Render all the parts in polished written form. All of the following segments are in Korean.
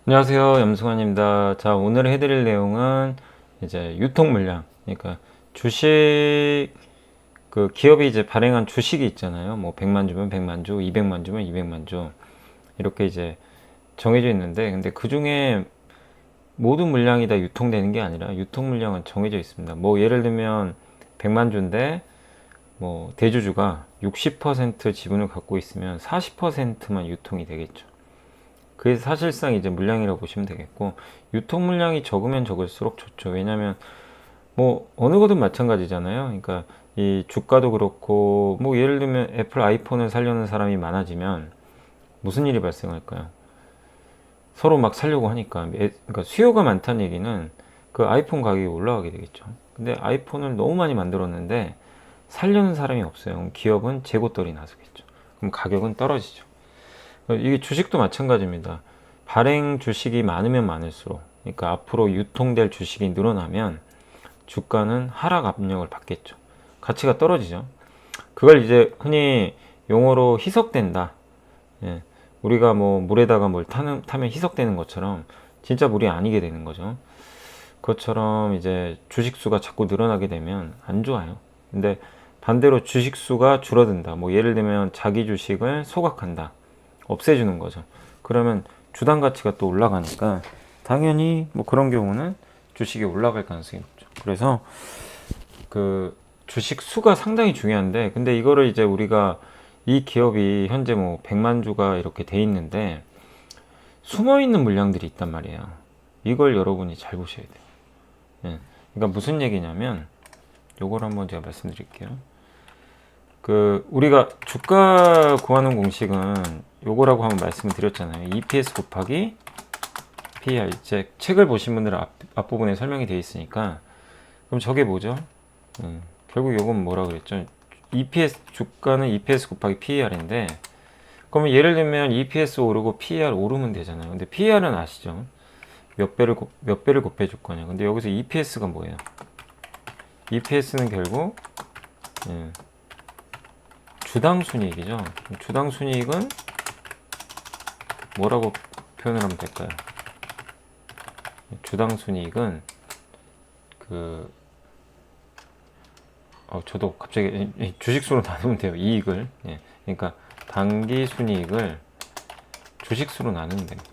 안녕하세요, 염승환입니다. 자, 오늘 해드릴 내용은 이제 유통 물량, 그러니까 주식, 그 기업이 이제 발행한 주식이 있잖아요. 뭐 100만 주면 100만 주, 200만 주면 200만 주 이렇게 이제 정해져 있는데, 근데 그 중에 모든 물량이 다 유통되는 게 아니라 유통 물량은 정해져 있습니다. 뭐 예를 들면 100만 주인데 뭐 대주주가 60% 지분을 갖고 있으면 40%만 유통이 되겠죠. 그게 사실상 이제 물량이라고 보시면 되겠고, 유통 물량이 적으면 적을수록 좋죠. 왜냐면 뭐 어느 거든 마찬가지잖아요. 그러니까 이 주가도 그렇고, 뭐 예를 들면 애플 아이폰을 사려는 사람이 많아지면 무슨 일이 발생할까요? 서로 막 사려고 하니까. 그러니까 수요가 많다는 얘기는 그 아이폰 가격이 올라가게 되겠죠. 근데 아이폰을 너무 많이 만들었는데 사려는 사람이 없어요. 그럼 기업은 재고떨이 나서겠죠. 그럼 가격은 떨어지죠. 이게 주식도 마찬가지입니다. 발행 주식이 많으면 많을수록, 그러니까 앞으로 유통될 주식이 늘어나면 주가는 하락 압력을 받겠죠. 가치가 떨어지죠. 그걸 이제 흔히 용어로 희석된다. 예. 우리가 뭐 물에다가 뭘 타면 희석되는 것처럼 진짜 물이 아니게 되는 거죠. 그것처럼 이제 주식 수가 자꾸 늘어나게 되면 안 좋아요. 근데 반대로 주식 수가 줄어든다. 뭐 예를 들면 자기 주식을 소각한다. 없애주는 거죠. 그러면 주당 가치가 또 올라가니까 당연히 뭐 그런 경우는 주식이 올라갈 가능성이 높죠. 그래서 그 주식 수가 상당히 중요한데, 근데 이거를 이제 우리가 이 기업이 현재 뭐 100만 주가 이렇게 돼 있는데 숨어 있는 물량들이 있단 말이에요. 이걸 여러분이 잘 보셔야 돼요. 예. 그러니까 무슨 얘기냐면 요걸 한번 제가 말씀드릴게요. 그 우리가 주가 구하는 공식은 요거라고 한번 말씀을 드렸잖아요. EPS 곱하기 PER. 이제 책을 보신 분들은 앞부분에 설명이 되어 있으니까. 그럼 저게 뭐죠? 결국 요건 뭐라 그랬죠? EPS, 주가는 EPS 곱하기 PER인데, 그러면 예를 들면 EPS 오르고 PER 오르면 되잖아요. 근데 PER은 아시죠? 몇 배를 곱해줄 거냐. 근데 여기서 EPS가 뭐예요? EPS는 결국 주당 순이익이죠. 주당 순이익은 뭐라고 표현을 하면 될까요? 주당 순이익은 저도 갑자기 주식수로 나누면 돼요. 이익을. 예. 그러니까 단기 순이익을 주식수로 나누면 됩니다.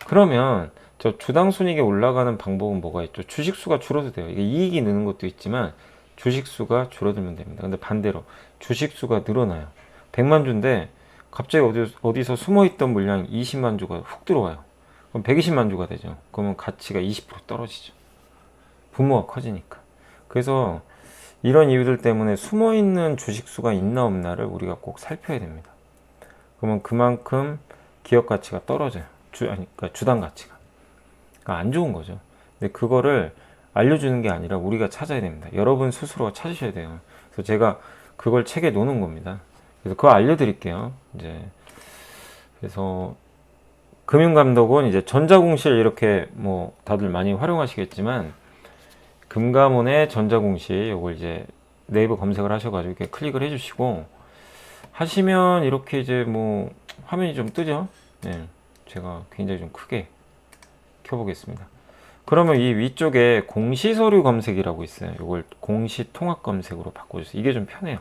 그러면 저 주당 순이익이 올라가는 방법은 뭐가 있죠? 주식수가 줄어도 돼요. 이게 이익이 느는 것도 있지만 주식수가 줄어들면 됩니다. 근데 반대로 주식수가 늘어나요. 100만 주인데 갑자기 어디서 숨어있던 물량이 20만 주가 훅 들어와요. 그럼 120만 주가 되죠. 그러면 가치가 20% 떨어지죠. 분모가 커지니까. 그래서 이런 이유들 때문에 숨어있는 주식수가 있나 없나를 우리가 꼭 살펴야 됩니다. 그러면 그만큼 기업 가치가 떨어져요. 그러니까 주당 가치가. 그러니까 안 좋은 거죠. 근데 그거를 알려주는 게 아니라 우리가 찾아야 됩니다. 여러분 스스로가 찾으셔야 돼요. 그래서 제가 그걸 책에 놓는 겁니다. 그래서 그거 알려드릴게요. 이제 그래서 금융감독원 이제 전자공실 이렇게 뭐 다들 많이 활용하시겠지만, 금감원의 전자공시 이걸 이제 네이버 검색을 하셔가지고 이렇게 클릭을 해주시고 하시면 이렇게 이제 뭐 화면이 좀 뜨죠. 네, 제가 굉장히 좀 크게 켜보겠습니다. 그러면 이 위쪽에 공시서류 검색이라고 있어요. 이걸 공시통합 검색으로 바꿔주세요. 이게 좀 편해요.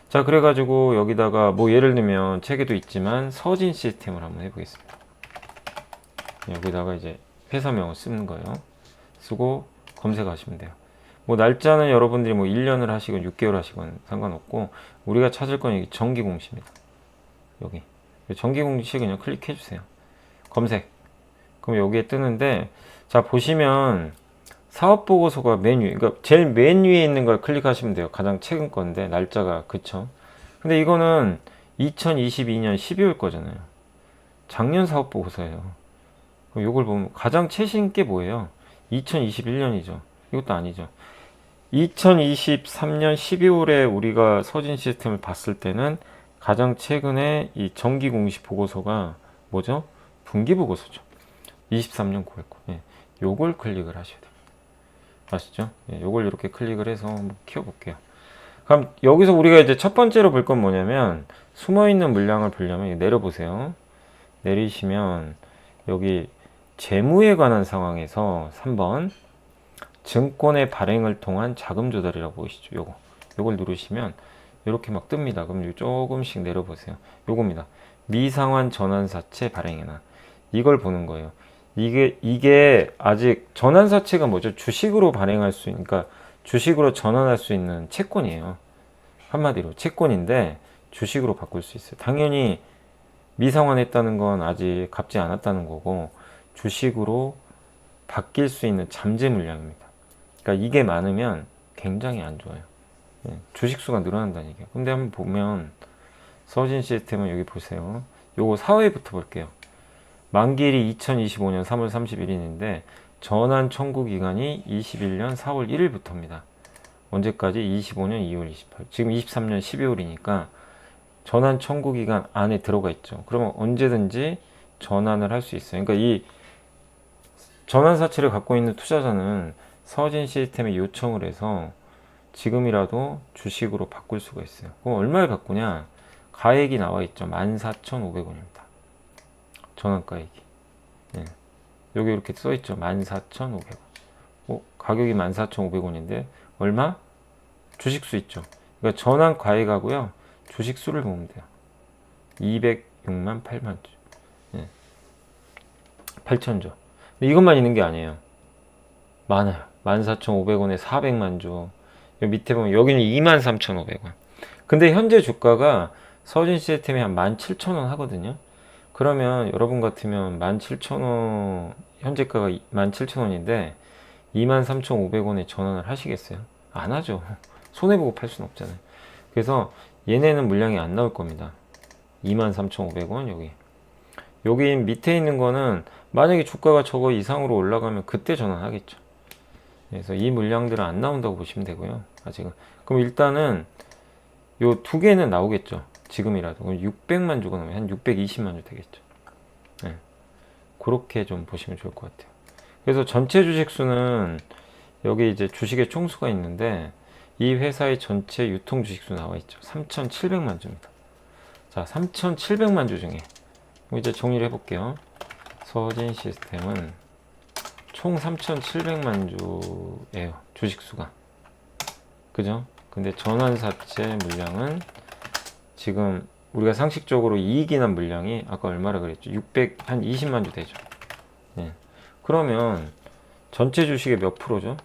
자, 그래가지고 여기다가 뭐 예를 들면 책에도 있지만 서진 시스템을 한번 해보겠습니다. 여기다가 이제 회사명을 쓰는 거예요. 쓰고 검색하시면 돼요. 뭐 날짜는 여러분들이 뭐 1년을 하시건 6개월 하시건 상관없고, 우리가 찾을 건 여기 정기공시입니다. 여기 정기공시 그냥 클릭해 주세요. 검색. 그럼 여기에 뜨는데, 자 보시면 사업보고서가 맨 위에, 그러니까 제일 맨 위에 있는 걸 클릭하시면 돼요. 가장 최근 건데 날짜가, 그쵸? 근데 이거는 2022년 12월 거잖아요. 작년 사업보고서예요. 그럼 이걸 보면 가장 최신 게 뭐예요? 2021년이죠. 이것도 아니죠. 2023년 12월에 우리가 서진 시스템을 봤을 때는 가장 최근에 이 정기 공시 보고서가 뭐죠? 분기 보고서죠. 23년 9월 거. 예. 요걸 클릭을 하셔야 됩니다. 아시죠? 예. 요걸 이렇게 클릭을 해서 한번 키워볼게요. 그럼 여기서 우리가 이제 첫 번째로 볼 건 뭐냐면, 숨어있는 물량을 보려면 내려보세요. 내리시면 여기 재무에 관한 상황에서 3번 증권의 발행을 통한 자금 조달이라고 보이시죠? 요걸 누르시면 이렇게 막 뜹니다. 그럼 조금씩 내려보세요. 요겁니다. 미상환 전환사채 발행해나 이걸 보는 거예요. 이게 아직 전환사채가 뭐죠? 주식으로 발행할 수 있는, 그러니까 주식으로 전환할 수 있는 채권이에요. 한마디로 채권인데 주식으로 바꿀 수 있어요. 당연히 미상환했다는 건 아직 갚지 않았다는 거고 주식으로 바뀔 수 있는 잠재 물량입니다. 그러니까 이게 많으면 굉장히 안 좋아요. 주식수가 늘어난다는 얘기예요. 근데 한번 보면 서진 시스템은 여기 보세요. 요거 4회부터 볼게요. 만기일이 2025년 3월 31일인데 전환 청구 기간이 21년 4월 1일부터입니다. 언제까지? 25년 2월 28일. 지금 23년 12월이니까 전환 청구 기간 안에 들어가 있죠. 그러면 언제든지 전환을 할 수 있어요. 그러니까 이 전환 사채를 갖고 있는 투자자는 서진 시스템에 요청을 해서 지금이라도 주식으로 바꿀 수가 있어요. 그럼 얼마에 바꾸냐? 가액이 나와 있죠. 14,500원입니다. 전환가액이. 네. 여기 이렇게 써 있죠. 14,500원. 가격이 14,500원인데 얼마? 주식수 있죠. 그러니까 전환 가액하고요. 주식수를 보면 돼요. 206만 8만 주. 네. 8천조. 이것만 있는 게 아니에요. 많아요. 14,500원에 400만 주. 여기 밑에 보면 여기는 23,500원. 근데 현재 주가가 서진 시스템이 한 17,000원 하거든요. 그러면 여러분 같으면 17,000원, 현재가가 17,000원인데 23,500원에 전환을 하시겠어요? 안 하죠. 손해보고 팔 수는 없잖아요. 그래서 얘네는 물량이 안 나올 겁니다. 23,500원 여기 밑에 있는 거는 만약에 주가가 저거 이상으로 올라가면 그때 전환하겠죠. 그래서 이 물량들은 안 나온다고 보시면 되고요. 아직은. 그럼 일단은 요 두 개는 나오겠죠. 지금이라도. 그럼 600만 주가 나오면 한 620만 주 되겠죠. 네. 그렇게 좀 보시면 좋을 것 같아요. 그래서 전체 주식 수는 여기 이제 주식의 총수가 있는데 이 회사의 전체 유통 주식 수 나와 있죠. 3,700만 주입니다. 자, 3,700만 주 중에 이제 정리를 해볼게요. 서진 시스템은 총 3,700만 주예요. 주식 수가. 그죠? 근데 전환사채 물량은 지금 우리가 상식적으로 이익이 난 물량이 아까 얼마라 그랬죠? 한 20만 주 되죠. 예. 그러면 전체 주식의 몇 프로죠?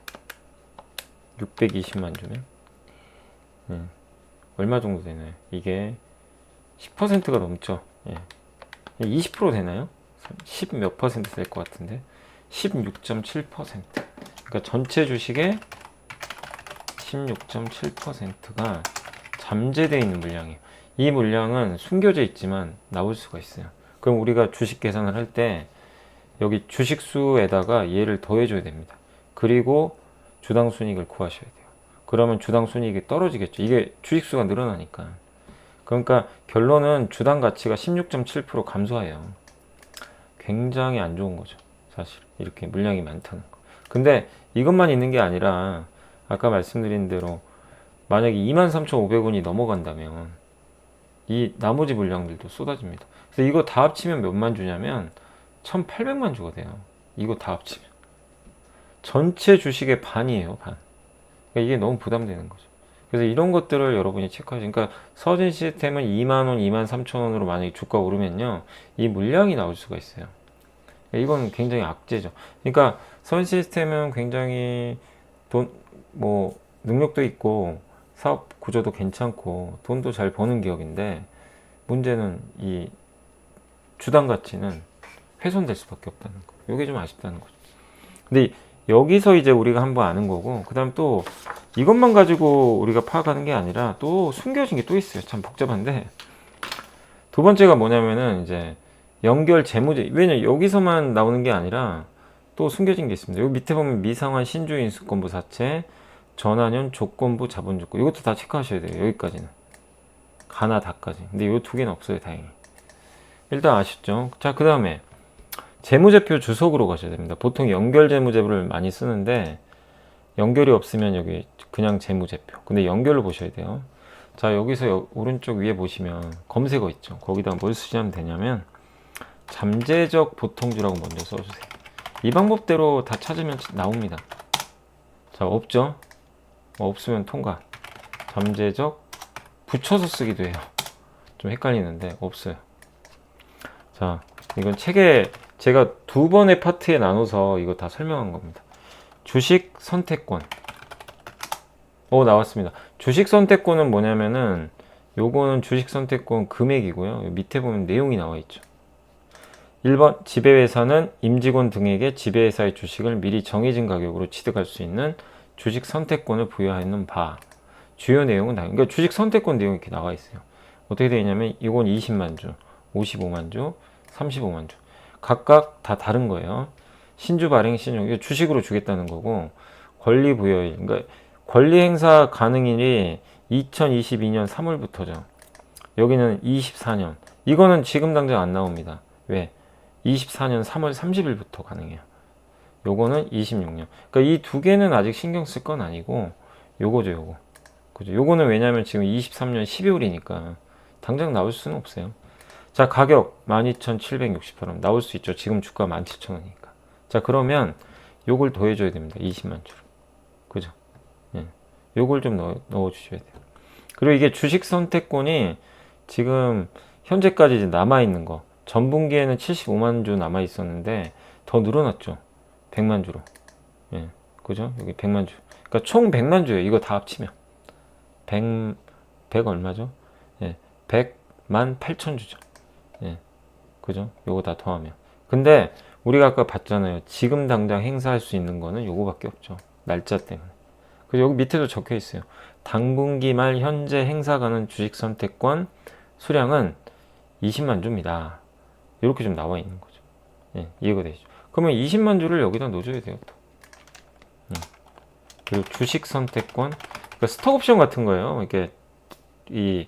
620만 주면 예. 얼마 정도 되나요? 이게 10%가 넘죠. 예. 20% 되나요? 10 몇 퍼센트 될 것 같은데 16.7%. 그러니까 전체 주식의 16.7%가 잠재되어 있는 물량이에요. 이 물량은 숨겨져 있지만 나올 수가 있어요. 그럼 우리가 주식 계산을 할 때 여기 주식수에다가 얘를 더해줘야 됩니다. 그리고 주당 순이익을 구하셔야 돼요. 그러면 주당 순이익이 떨어지겠죠. 이게 주식수가 늘어나니까. 그러니까 결론은 주당 가치가 16.7% 감소해요. 굉장히 안 좋은 거죠. 사실 이렇게 물량이 많다는 거. 근데 이것만 있는 게 아니라 아까 말씀드린 대로 만약에 23,500원이 넘어간다면 이 나머지 물량들도 쏟아집니다. 그래서 이거 다 합치면 몇만 주냐면 1,800만 주가 돼요. 이거 다 합치면 전체 주식의 반이에요. 반. 그러니까 이게 너무 부담되는 거죠. 그래서 이런 것들을 여러분이 체크하시니까 그러니까 서진 시스템은 2만원, 23,000원으로 만약에 주가 오르면요 이 물량이 나올 수가 있어요. 이건 굉장히 악재죠. 그러니까 서진 시스템은 굉장히 능력도 있고 사업 구조도 괜찮고 돈도 잘 버는 기업인데 문제는 이 주당 가치는 훼손될 수밖에 없다는 거. 이게 좀 아쉽다는 거죠. 근데 여기서 이제 우리가 한번 아는 거고 그 다음 또 이것만 가지고 우리가 파악하는 게 아니라 또 숨겨진 게 또 있어요. 참 복잡한데 두 번째가 뭐냐면은 이제 연결 재무제. 왜냐 여기서만 나오는 게 아니라 또 숨겨진 게 있습니다. 여기 밑에 보면 미상환 신주 인수권부 사채 전환연 조건부 자본 조건 이것도 다 체크하셔야 돼요. 여기까지는 가나 다까지. 근데 이 두 개는 없어요. 다행히. 일단 아쉽죠. 자, 그 다음에 재무제표 주석으로 가셔야 됩니다. 보통 연결 재무제표를 많이 쓰는데 연결이 없으면 여기 그냥 재무제표. 근데 연결을 보셔야 돼요. 자, 여기서 오른쪽 위에 보시면 검색어 있죠. 거기다 뭘 쓰시면 되냐면 잠재적 보통주라고 먼저 써주세요. 이 방법대로 다 찾으면 나옵니다. 자, 없죠? 없으면 통과. 잠재적 붙여서 쓰기도 해요. 좀 헷갈리는데 없어요. 자, 이건 책에 제가 두 번의 파트에 나눠서 이거 다 설명한 겁니다. 주식 선택권. 나왔습니다. 주식 선택권은 뭐냐면은 요거는 주식 선택권 금액이고요. 밑에 보면 내용이 나와 있죠. 1번 지배회사는 임직원 등에게 지배회사의 주식을 미리 정해진 가격으로 취득할 수 있는 주식 선택권을 부여하는 바. 주요 내용은 그러니까 주식 선택권 내용이 이렇게 나와 있어요. 어떻게 되냐면 이건 20만 주, 55만 주, 35만 주. 각각 다 다른 거예요. 신주 발행 신용, 이거 주식으로 주겠다는 거고, 권리 부여일, 그러니까 권리 행사 가능일이 2022년 3월부터죠. 여기는 24년. 이거는 지금 당장 안 나옵니다. 왜? 24년 3월 30일부터 가능해요. 요거는 26년. 그러니까 이 두 개는 아직 신경 쓸 건 아니고, 요거죠, 요거. 그죠? 요거는 왜냐면 지금 23년 12월이니까 당장 나올 수는 없어요. 자, 가격 12,768원 나올 수 있죠. 지금 주가 17,000원이니까. 자, 그러면 요걸 더해줘야 됩니다. 20만 주로. 그죠? 예. 요걸 좀 넣어주셔야 돼요. 그리고 이게 주식 선택권이 지금 현재까지 이제 남아있는 거. 전분기에는 75만 주 남아있었는데 더 늘어났죠. 100만 주로. 예. 그죠? 여기 100만 주. 그러니까 총 100만 주예요. 이거 다 합치면. 100 얼마죠? 예. 100만 8천 주죠. 예. 그죠? 요거 다 더하면. 근데 우리가 아까 봤잖아요. 지금 당장 행사할 수 있는 거는 요거밖에 없죠. 날짜 때문에. 그리고 여기 밑에도 적혀 있어요. 당분기 말 현재 행사 가는 주식 선택권 수량은 20만 주입니다. 이렇게 좀 나와 있는 거죠. 예, 이해가 되시죠? 그러면 20만 주를 여기다 넣어줘야 돼요. 또. 그리고 주식 선택권, 그러니까 스톡 옵션 같은 거예요. 이렇게 이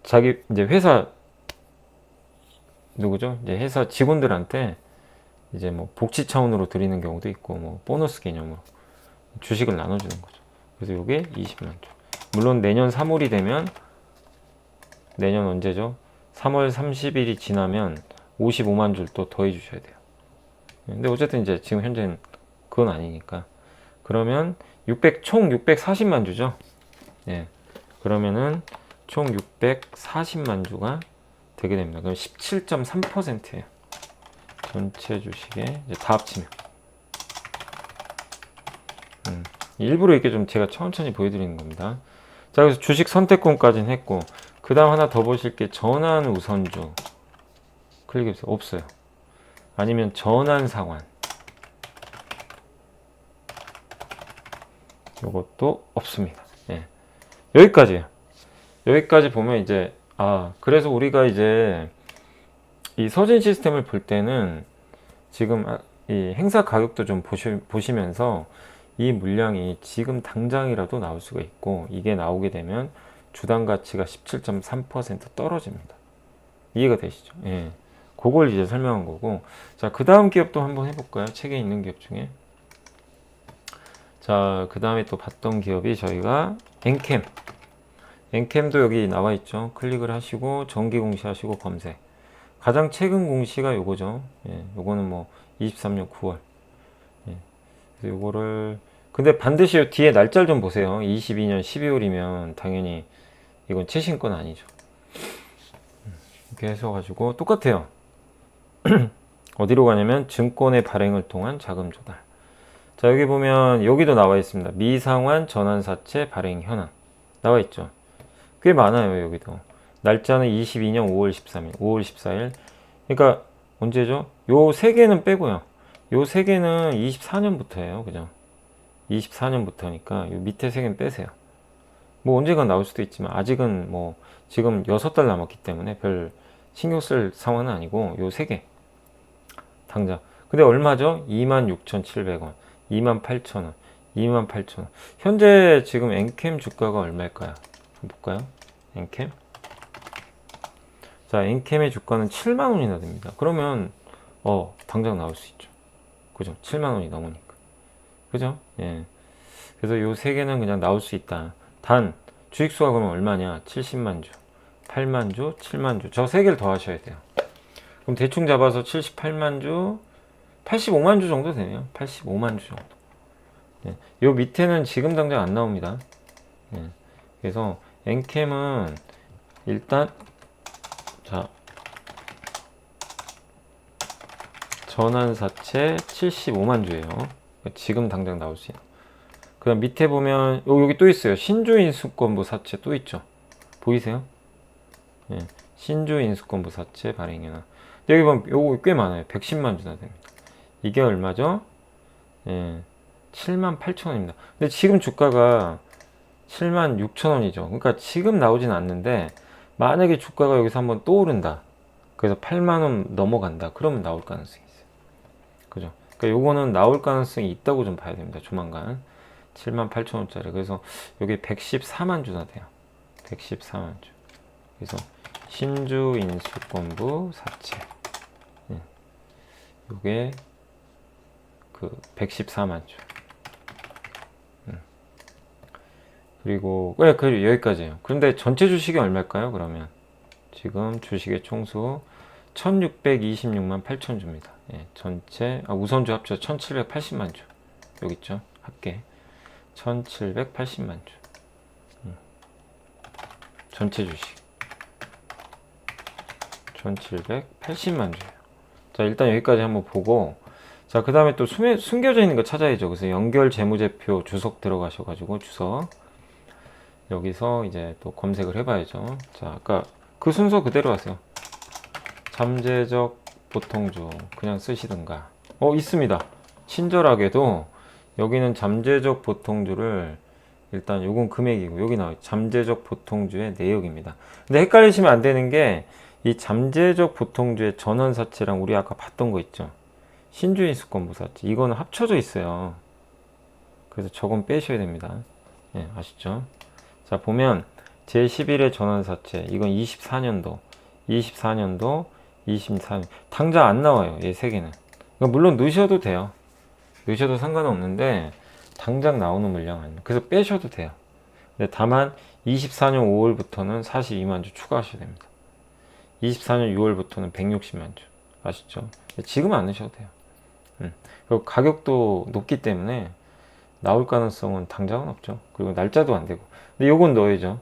자기 이제 회사 누구죠? 이제 회사 직원들한테 이제 뭐 복지 차원으로 드리는 경우도 있고, 뭐 보너스 개념으로 주식을 나눠주는 거죠. 그래서 이게 20만 주. 물론 내년 3월이 되면 내년 언제죠? 3월 30일이 지나면 55만 주를 또 더해 주셔야 돼요. 근데 어쨌든 이제 지금 현재는 그건 아니니까. 그러면 총 640만 주죠. 예. 그러면은 총 640만 주가 되게 됩니다. 그럼 17.3%예요. 전체 주식에 이제 다 합치면. 일부러 이렇게 좀 제가 천천히 보여드리는 겁니다. 자, 그래서 주식 선택권까지는 했고, 그 다음 하나 더 보실 게 전환 우선주. 클릭해보세요. 없어요. 아니면 전환 상환. 이것도 없습니다. 예. 여기까지예요. 여기까지 보면 이제 그래서 우리가 이제 이 서진 시스템을 볼 때는 지금 이 행사 가격도 좀 보시면서 이 물량이 지금 당장이라도 나올 수가 있고, 이게 나오게 되면 주당 가치가 17.3% 떨어집니다. 이해가 되시죠? 예. 그걸 이제 설명한 거고. 자, 그 다음 기업도 한번 해볼까요? 책에 있는 기업 중에. 자, 그 다음에 또 봤던 기업이 저희가 엔캠. 엔캠도 여기 나와 있죠. 클릭을 하시고 정기 공시하시고 검색. 가장 최근 공시가 요거죠. 예, 요거는 뭐 23년 9월. 예, 그래서 요거를 근데 반드시 요 뒤에 날짜를 좀 보세요. 22년 12월이면 당연히 이건 최신 건 아니죠. 이렇게 해서 가지고 똑같아요. 어디로 가냐면 증권의 발행을 통한 자금 조달. 자, 여기 보면 여기도 나와 있습니다. 미상환 전환사채 발행 현황 나와 있죠. 꽤 많아요. 여기도 날짜는 22년 5월 13일 5월 14일. 그러니까 언제죠? 요 세 개는 빼고요. 요 세 개는 24년부터예요. 그죠? 24년부터니까 요 밑에 세 개는 빼세요. 뭐 언제가 나올 수도 있지만 아직은 뭐 지금 6달 남았기 때문에 별 신경 쓸 상황은 아니고 요 세 개 당장. 근데 얼마죠? 26,700원, 28,000원, 28,000원. 현재 지금 엔캠 주가가 얼마일까요? 한번 볼까요? 엔캠. 자, 엔캠의 주가는 7만 원이나 됩니다. 그러면 당장 나올 수 있죠. 그죠? 7만 원이 넘으니까. 그죠? 예. 그래서 요 세 개는 그냥 나올 수 있다. 단 주식수가 그러면 얼마냐? 70만 주, 8만 주, 7만 주. 저 세 개를 더 하셔야 돼요. 그럼 대충 잡아서 78만 주, 85만 주 정도 되네요. 85만 주 정도. 예. 요 밑에는 지금 당장 안 나옵니다. 예. 그래서 엔캠은 일단 자 전환사채 75만 주예요. 지금 당장 나올 수 있는. 그 다음 밑에 보면 여기 또 있어요. 신주인수권부 사채 또 있죠. 보이세요? 예. 신주인수권부 사채 발행연한. 여기 보면 요거 꽤 많아요. 110만 주나 됩니다. 이게 얼마죠? 예. 7만 8천 원입니다. 근데 지금 주가가 7만 6천 원이죠. 그러니까 지금 나오진 않는데 만약에 주가가 여기서 한번 또 오른다. 그래서 8만 원 넘어간다. 그러면 나올 가능성이 있어요. 그죠? 그러니까 요거는 나올 가능성이 있다고 좀 봐야 됩니다. 조만간. 7만 8천 원짜리. 그래서 여기 114만 주나 돼요. 114만 주. 그래서 신주인수권부 사채. 예. 요게 그 114만 주. 그리고 여기까지예요. 그런데 전체 주식이 얼마일까요? 그러면 지금 주식의 총수 1626만 8천 주입니다. 예, 전체 우선주 합쳐 1780만 주. 여기 있죠. 합계 1780만 주. 전체 주식 1780만 주예요. 자, 일단 여기까지 한번 보고, 자, 그 다음에 또 숨겨져 있는 거 찾아야죠. 그래서 연결 재무제표 주석 들어가셔가지고 주석 여기서 이제 또 검색을 해봐야죠. 자, 아까 그 순서 그대로 하세요. 잠재적 보통주 그냥 쓰시든가. 있습니다. 친절하게도 여기는 잠재적 보통주를 일단 요건 금액이고 여기 나와요. 잠재적 보통주의 내역입니다. 근데 헷갈리시면 안 되는 게 이 잠재적 보통주의 전환사채랑 우리 아까 봤던 거 있죠. 신주인수권부 사채 이거는 합쳐져 있어요. 그래서 저건 빼셔야 됩니다. 예, 아시죠? 자, 보면 제11의 전환사채 이건 24년도 24년 당장 안 나와요. 얘 세 개는. 물론 넣으셔도 돼요. 넣으셔도 상관없는데 당장 나오는 물량 아니에요. 그래서 빼셔도 돼요. 근데 다만 24년 5월부터는 42만 주 추가하셔야 됩니다. 24년 6월부터는 160만 주. 아시죠? 지금은 안 넣으셔도 돼요. 그리고 가격도 높기 때문에 나올 가능성은 당장은 없죠. 그리고 날짜도 안 되고. 근데 요건 넣어야죠.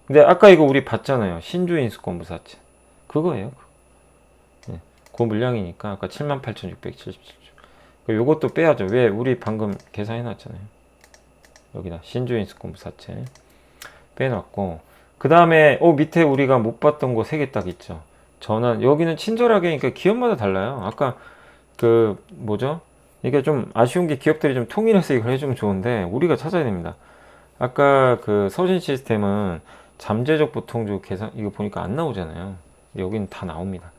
근데 아까 이거 우리 봤잖아요. 신주인수권부 사채. 그거예요. 그 물량이니까 아까 78,677주. 요것도 빼야죠. 왜? 우리 방금 계산해 놨잖아요. 여기다 신주인수권부 사채 빼놨고, 그 다음에 밑에 우리가 못 봤던 거 세 개 딱 있죠. 전환 여기는 친절하게, 그러니까 기업마다 달라요. 아까 그 뭐죠? 이게 좀 아쉬운 게 기업들이 좀 통일해서 이걸 해주면 좋은데 우리가 찾아야 됩니다. 아까 그 서진 시스템은 잠재적 보통주 계산 이거 보니까 안 나오잖아요. 여기는 다 나옵니다.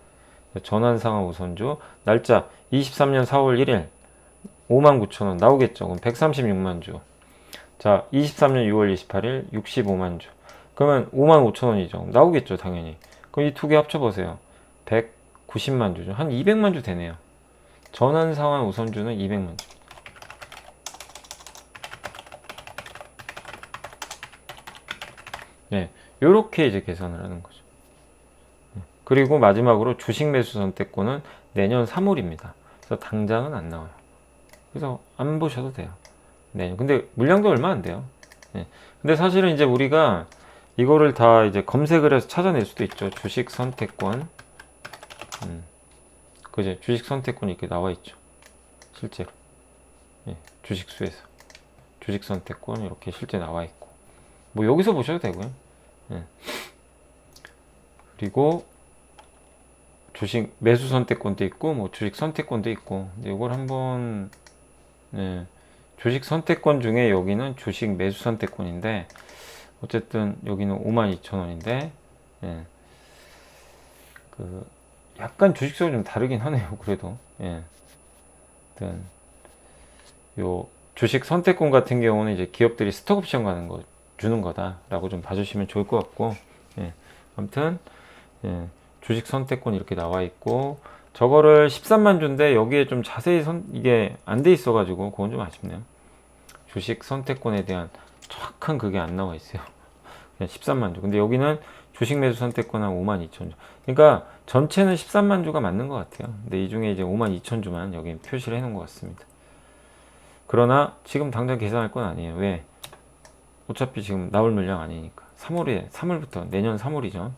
전환 상환 우선주 날짜 23년 4월 1일 59,000원 나오겠죠. 그럼 136만 주. 자, 23년 6월 28일 65만 주. 그러면 55,000원이죠. 나오겠죠, 당연히. 그럼 이 두 개 합쳐보세요. 190만 주죠. 한 200만 주 되네요. 전환 상환 우선주는 200만 주. 네, 요렇게 이제 계산을 하는 거죠. 그리고 마지막으로 주식 매수 선택권은 내년 3월입니다. 그래서 당장은 안 나와요. 그래서 안 보셔도 돼요. 네, 근데 물량도 얼마 안 돼요. 네. 근데 사실은 이제 우리가 이거를 다 이제 검색을 해서 찾아낼 수도 있죠. 주식 선택권. 그죠? 주식 선택권이 이렇게 나와 있죠. 실제로. 예, 주식수에서. 주식 선택권 이렇게 실제 나와 있고. 뭐 여기서 보셔도 되고요. 예. 그리고 주식 매수 선택권도 있고, 뭐 주식 선택권도 있고. 이걸 한번, 예. 주식 선택권 중에 여기는 주식 매수 선택권인데, 어쨌든 여기는 52,000원인데, 예. 그 약간 주식수가 좀 다르긴 하네요. 그래도 예. 요 주식 선택권 같은 경우는 이제 기업들이 스톡 옵션 가는 거 주는 거다라고 좀 봐주시면 좋을 것 같고, 예. 아무튼 예. 주식 선택권 이렇게 나와 있고, 저거를 13만 주인데 여기에 좀 자세히 이게 안 돼 있어 가지고 그건 좀 아쉽네요. 주식 선택권에 대한 정확한 그게 안 나와 있어요. 그냥 13만 주. 근데 여기는 주식 매수 선택권 한 52,000주. 그러니까 전체는 13만 주가 맞는 것 같아요. 근데 이 중에 이제 52,000주만 여기 표시를 해놓은 것 같습니다. 그러나 지금 당장 계산할 건 아니에요. 왜? 어차피 지금 나올 물량 아니니까. 3월부터, 내년 3월이죠.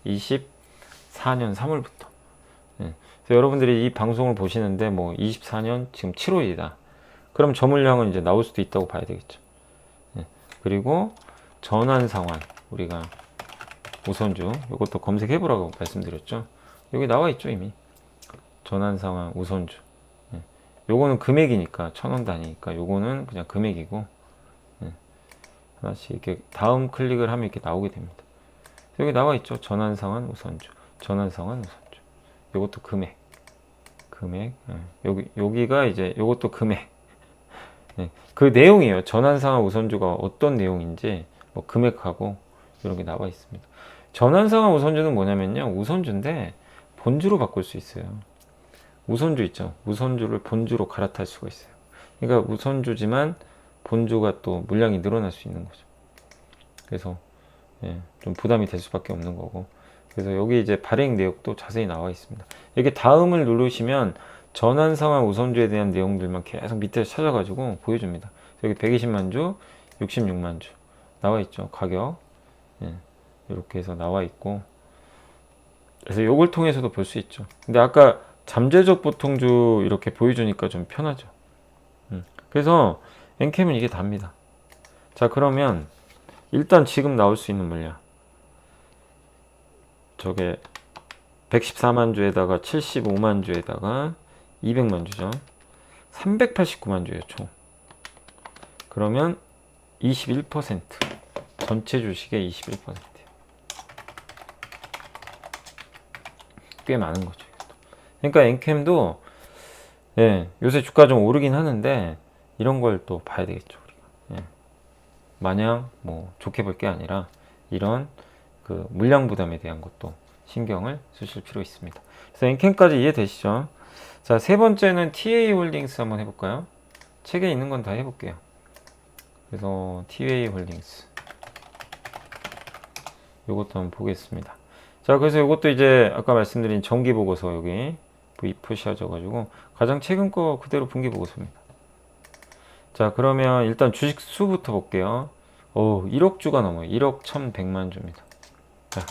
24년 3월부터. 예. 그래서 여러분들이 이 방송을 보시는데 뭐 24년 지금 7월이다. 그럼 저 물량은 이제 나올 수도 있다고 봐야 되겠죠. 예. 그리고 전환 상환, 우리가 우선주, 이것도 검색해 보라고 말씀드렸죠. 여기 나와 있죠, 이미. 전환 상환 우선주. 예. 요거는 금액이니까 1,000원 단위니까 요거는 그냥 금액이고, 예. 하나씩 이렇게 다음 클릭을 하면 이렇게 나오게 됩니다. 여기 나와 있죠. 전환 상환 우선주, 전환 상환 우선주. 요것도 금액. 예. 여기가 이제 요것도 금액. 예. 그 내용이에요. 전환 상환 우선주가 어떤 내용인지 뭐 금액하고 이런 게 나와 있습니다. 전환 상환 우선주는 뭐냐면요. 우선주인데 본주로 바꿀 수 있어요. 우선주 있죠. 우선주를 본주로 갈아탈 수가 있어요. 그러니까 우선주지만 본주가 또 물량이 늘어날 수 있는 거죠. 그래서 예, 좀 부담이 될 수밖에 없는 거고. 그래서 여기 이제 발행 내역도 자세히 나와 있습니다. 이렇게 다음을 누르시면 전환 상환 우선주에 대한 내용들만 계속 밑에서 찾아가지고 보여줍니다. 여기 120만 주, 66만 주 나와 있죠. 가격. 예. 이렇게 해서 나와 있고, 그래서 이걸 통해서도 볼 수 있죠. 근데 아까 잠재적 보통주 이렇게 보여주니까 좀 편하죠. 그래서 엔캠은 이게 답니다. 자, 그러면 일단 지금 나올 수 있는 물량, 저게 114만 주에다가 75만 주에다가 200만 주죠. 389만 주예요, 총. 그러면 21%, 전체 주식의 21%. 꽤 많은 거죠. 그러니까 엔캠도 예, 요새 주가 좀 오르긴 하는데 이런 걸 또 봐야 되겠죠, 우리가. 예. 마냥 뭐 좋게 볼 게 아니라 이런 그 물량 부담에 대한 것도 신경을 쓰실 필요 있습니다. 그래서 엔캠까지 이해되시죠? 자, 세 번째는 TA 홀딩스 한번 해볼까요? 책에 있는 건 다 해볼게요. 그래서 TA 홀딩스 요것도 한번 보겠습니다. 자, 그래서 이것도 이제 아까 말씀드린 정기보고서 여기 V 표시하셔가지고 가장 최근 거 그대로 분기보고서입니다. 자, 그러면 일단 주식 수부터 볼게요. 1억 주가 넘어요. 1억 1,100만 주입니다. 자,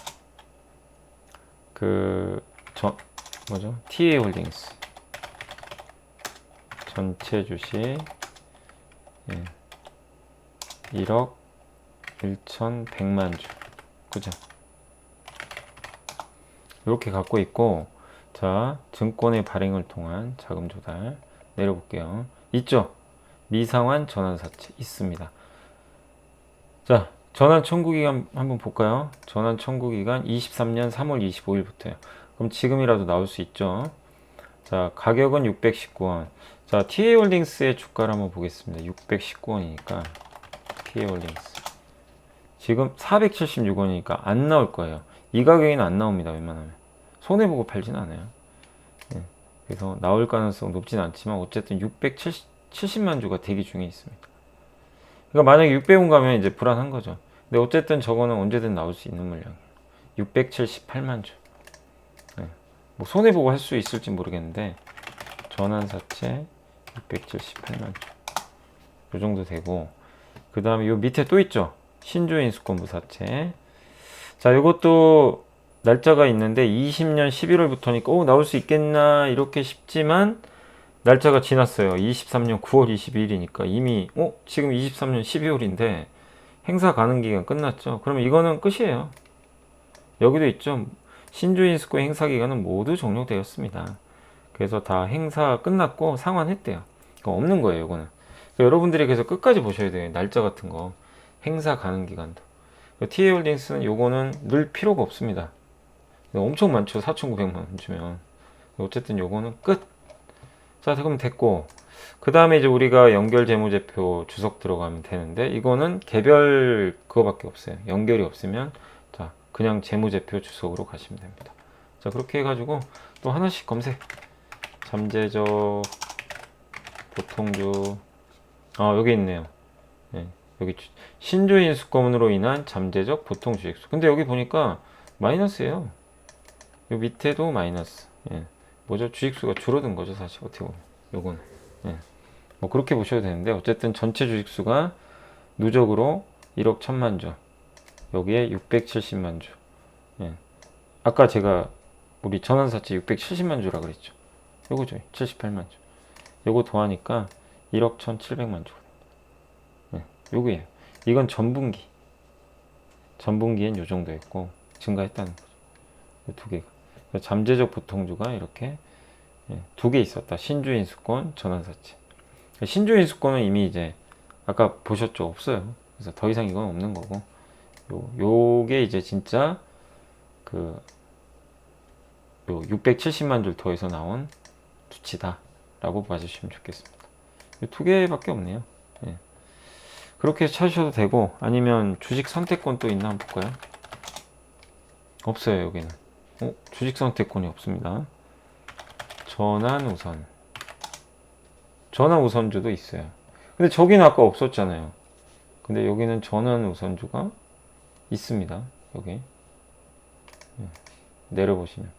뭐죠? TA 홀딩스 전체 주식, 예, 1억 1,100만 주, 그죠? 이렇게 갖고 있고, 자, 증권의 발행을 통한 자금 조달 내려볼게요. 있죠? 미상환 전환사채 있습니다. 자, 전환 청구기간 한번 볼까요? 전환 청구기간 23년 3월 25일부터요. 그럼 지금이라도 나올 수 있죠? 자, 가격은 619원. 자, TA홀딩스의 주가를 한번 보겠습니다. 619원이니까 TA홀딩스 지금 476원이니까 안 나올 거예요. 이 가격에는 안 나옵니다. 웬만하면 손해보고 팔진 않아요. 예. 그래서 나올 가능성 높진 않지만 어쨌든 670만 주가 대기 중에 있습니다. 그러니까 만약에 600원 가면 이제 불안한 거죠. 근데 어쨌든 저거는 언제든 나올 수 있는 물량이에요. 678만 주. 예. 뭐 손해보고 할 수 있을지 모르겠는데 전환사채 678만 주. 이 정도 되고, 그 다음에 요 밑에 또 있죠. 신주인수권부사채. 자, 이것도 날짜가 있는데 20년 11월부터니까 나올 수 있겠나 이렇게 싶지만 날짜가 지났어요. 23년 9월 22일이니까 이미 지금 23년 12월인데 행사 가능 기간 끝났죠. 그러면 이거는 끝이에요. 여기도 있죠. 신주인수권 행사 기간은 모두 종료되었습니다. 그래서 다 행사 끝났고 상환했대요. 없는 거예요, 이거는. 그러니까 여러분들이 그래서 끝까지 보셔야 돼요. 날짜 같은 거. 행사 가능 기간도. TA홀딩스는 요거는 늘 필요가 없습니다. 엄청 많죠. 4,900만 원 주면. 어쨌든 요거는 끝. 자, 그럼 됐고, 그 다음에 이제 우리가 연결 재무제표 주석 들어가면 되는데, 이거는 개별 그거밖에 없어요. 연결이 없으면 자, 그냥 재무제표 주석으로 가시면 됩니다. 자, 그렇게 해가지고 또 하나씩 검색. 잠재적 보통주, 여기 있네요. 네, 여기 신주인수권으로 인한 잠재적 보통주식수. 근데 여기 보니까 마이너스예요. 요 밑에도 마이너스. 예. 뭐죠? 주식수가 줄어든 거죠, 사실 어떻게 보면. 요거는. 예. 뭐 그렇게 보셔도 되는데 어쨌든 전체 주식수가 누적으로 1억 1000만 주. 여기에 670만 주. 예. 아까 제가 우리 전환사채 670만 주라 그랬죠. 요거죠. 78만 주. 요거 더하니까 1억 1700만 주. 예. 요거예요. 이건 전분기. 전분기엔 요 정도였고 증가했다는 거죠. 두 개가. 잠재적 보통주가 이렇게 두 개 있었다. 신주인수권, 전환사채. 신주인수권은 이미 이제 아까 보셨죠? 없어요. 그래서 더 이상 이건 없는 거고. 요게 이제 진짜 요 670만 줄 더해서 나온 수치다 라고 봐주시면 좋겠습니다. 두 개밖에 없네요. 예. 그렇게 찾으셔도 되고, 아니면 주식 선택권 또 있나 한번 볼까요? 없어요. 여기는 주식 선택권이 없습니다. 전환우선, 전환우선주도 있어요. 근데 저기는 아까 없었잖아요. 근데 여기는 전환우선주가 있습니다. 여기 내려보시면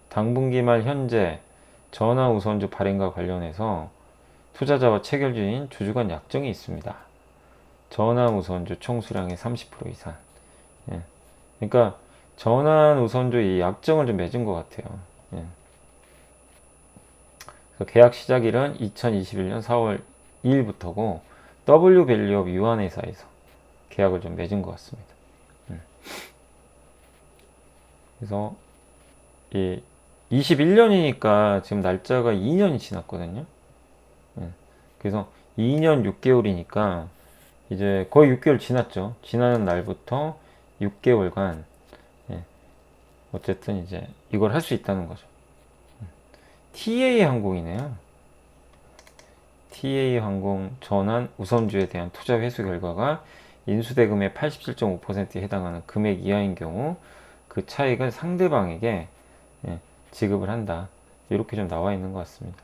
당분기 말 현재 전환우선주 발행과 관련해서 투자자와 체결주인 주주간 약정이 있습니다. 전환우선주 총수량의 30% 이상. 예. 그러니까 전환우선주 이 약정을 좀 맺은 것 같아요. 예. 그래서 계약 시작일은 2021년 4월 2일부터고 W밸류업 유한회사에서 계약을 좀 맺은 것 같습니다. 그래서 이 21년이니까 지금 날짜가 2년이 지났거든요. 그래서 2년 6개월이니까 이제 거의 6개월 지났죠. 지나는 날부터 6개월간 어쨌든 이제 이걸 할 수 있다는 거죠. TA 항공이네요. TA 항공 전환 우선주에 대한 투자 회수 결과가 인수대금의 87.5%에 해당하는 금액 이하인 경우 그 차익은 상대방에게 지급을 한다. 이렇게 좀 나와 있는 것 같습니다.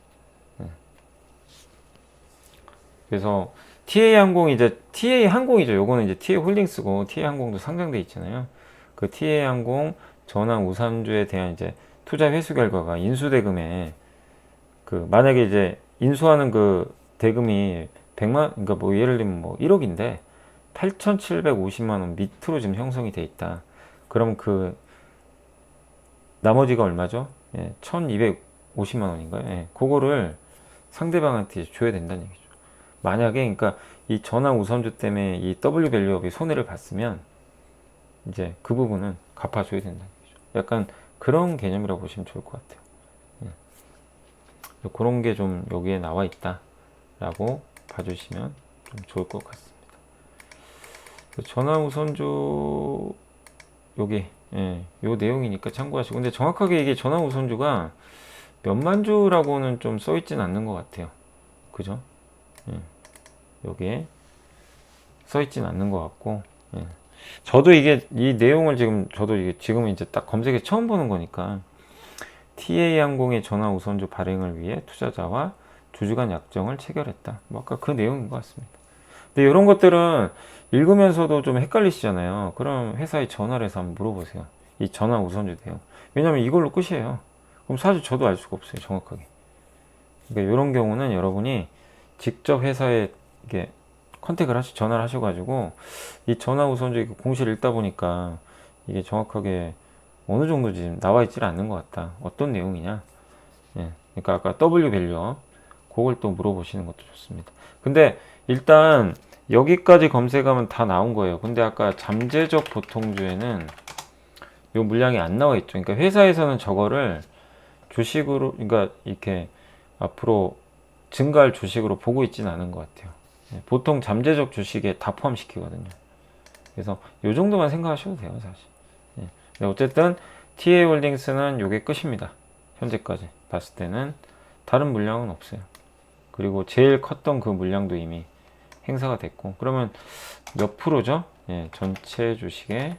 그래서 TA 항공이죠. 요거는 이제 TA 홀딩스고 TA 항공도 상장돼 있잖아요. 그 TA 항공 전환 우선주에 대한 이제 투자 회수 결과가 인수대금에 만약에 이제 인수하는 그 대금이 100만, 그러니까 뭐 예를 들면 뭐 1억인데 8,750만 원 밑으로 지금 형성이 돼 있다. 그럼 그 나머지가 얼마죠? 1,250만 원인가요? 그거를 상대방한테 줘야 된다는 얘기죠. 만약에 그러니까 이 전환 우선주 때문에 이 W밸류업이 손해를 봤으면 이제 그 부분은 갚아줘야 된다는 얘기죠. 약간 그런 개념이라고 보시면 좋을 것 같아요. 그런 게 좀 여기에 나와 있다라고 봐주시면 좀 좋을 것 같습니다. 전환 우선주 여기 요 내용이니까 참고하시고, 근데 정확하게 이게 전환 우선주가 몇만 주라고는 좀 써있진 않는 것 같아요. 그죠? 여기에 써있진 않는 것 같고, 저도 이게 이 내용을 저도 이게 지금 이제 딱 검색해 처음 보는 거니까 TA 항공의 전환 우선주 발행을 위해 투자자와 주주 간 약정을 체결했다. 뭐 아까 그 내용인 것 같습니다. 근데 이런 것들은 읽으면서도 좀 헷갈리시잖아요. 그럼 회사에 전화를 해서 한번 물어보세요. 이 전환 우선주 내용. 왜냐면 이걸로 끝이에요. 그럼 사실 저도 알 수가 없어요. 정확하게. 그러니까 이런 경우는 여러분이 직접 회사에 이게 전화를 하셔가지고 이 전환 우선주 공시를 읽다 보니까 이게 정확하게 어느 정도 지금 나와 있질 않는 것 같다. 어떤 내용이냐. 그러니까 아까 W밸류 그걸 또 물어보시는 것도 좋습니다. 근데 일단 여기까지 검색하면 다 나온 거예요. 근데 아까 잠재적 보통주에는 요 물량이 안 나와 있죠. 그러니까 회사에서는 저거를 주식으로, 그러니까 이렇게 앞으로 증가할 주식으로 보고 있지는 않은 것 같아요. 보통 잠재적 주식에 다 포함시키거든요. 그래서 요 정도만 생각하셔도 돼요, 사실. 근데 어쨌든 TA 홀딩스는 요게 끝입니다. 현재까지 봤을 때는 다른 물량은 없어요. 그리고 제일 컸던 그 물량도 이미 행사가 됐고, 그러면 몇 프로죠? 전체 주식의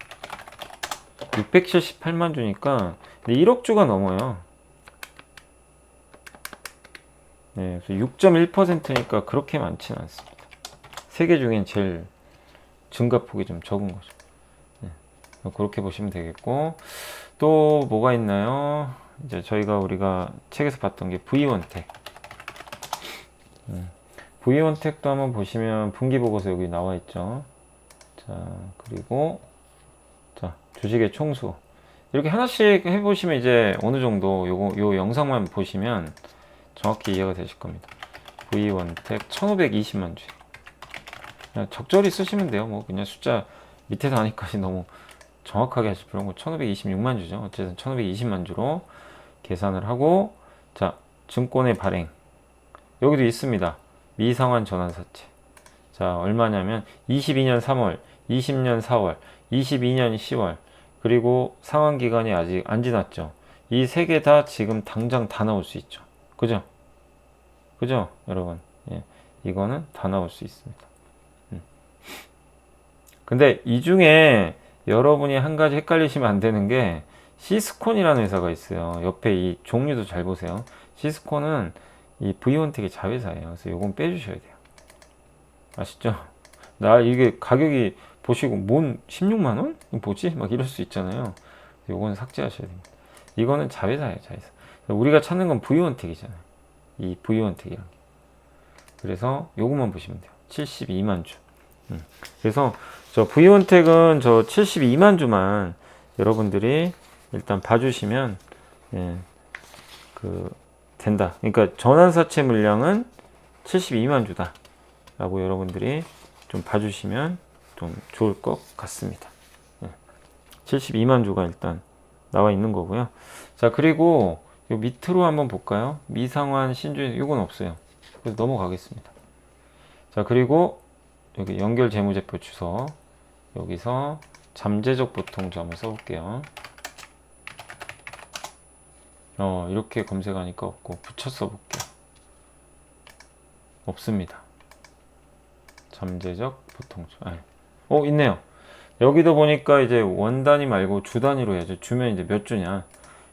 678만 주니까 1억 주가 넘어요. 그래서 6.1%니까 그렇게 많지는 않습니다. 세 개 중엔 제일 증가폭이 좀 적은 거죠. 그렇게 보시면 되겠고, 또 뭐가 있나요? 이제 우리가 책에서 봤던 게 V1택. V1택도 한번 보시면 분기보고서 여기 나와 있죠. 자, 그리고 자, 주식의 총수. 이렇게 하나씩 해보시면 이제 어느 정도 요 영상만 보시면 정확히 이해가 되실 겁니다. V1택 1520만 주. 그냥 적절히 쓰시면 돼요. 뭐 그냥 숫자 밑에서 하니까 너무 정확하게 하실 필요는 거 1526만 주죠. 어쨌든 1520만 주로 계산을 하고, 자, 증권의 발행. 여기도 있습니다. 미상환 전환사채. 자, 얼마냐면 22년 3월, 20년 4월, 22년 10월, 그리고 상환 기간이 아직 안 지났죠. 이 세 개 다 지금 당장 다 나올 수 있죠. 그죠? 그죠? 여러분. 예. 이거는 다 나올 수 있습니다. 근데 이 중에 여러분이 한 가지 헷갈리시면 안 되는 게 시스콘이라는 회사가 있어요. 옆에 이 종류도 잘 보세요. 시스콘은 이 V1택의 자회사예요. 그래서 요건 빼주셔야 돼요. 아시죠? 나 이게 가격이 보시고 뭔 16만원? 뭐지? 막 이럴 수 있잖아요. 요건 삭제하셔야 됩니다. 이거는 자회사예요, 자회사. 우리가 찾는 건 V1택이잖아요. 이 V1택이란 게. 그래서 요것만 보시면 돼요. 72만 주. 그래서 저 V1택은 저 72만 주만 여러분들이 일단 봐주시면, 예, 된다. 그러니까 전환사채 물량은 72만 주다 라고 여러분들이 좀 봐주시면 좀 좋을 것 같습니다. 72만 주가 일단 나와 있는 거고요. 자, 그리고 요 밑으로 한번 볼까요? 미상환 신주, 이건 없어요. 그래서 넘어가겠습니다. 자, 그리고 여기 연결 재무제표 주소, 여기서 잠재적 보통주 한번 써볼게요. 이렇게 검색하니까 없고, 붙여 써볼게요. 없습니다. 잠재적 보통주. 있네요. 여기도 보니까 이제 원 단위 말고 주 단위로 해야죠. 주면 이제 몇 주냐.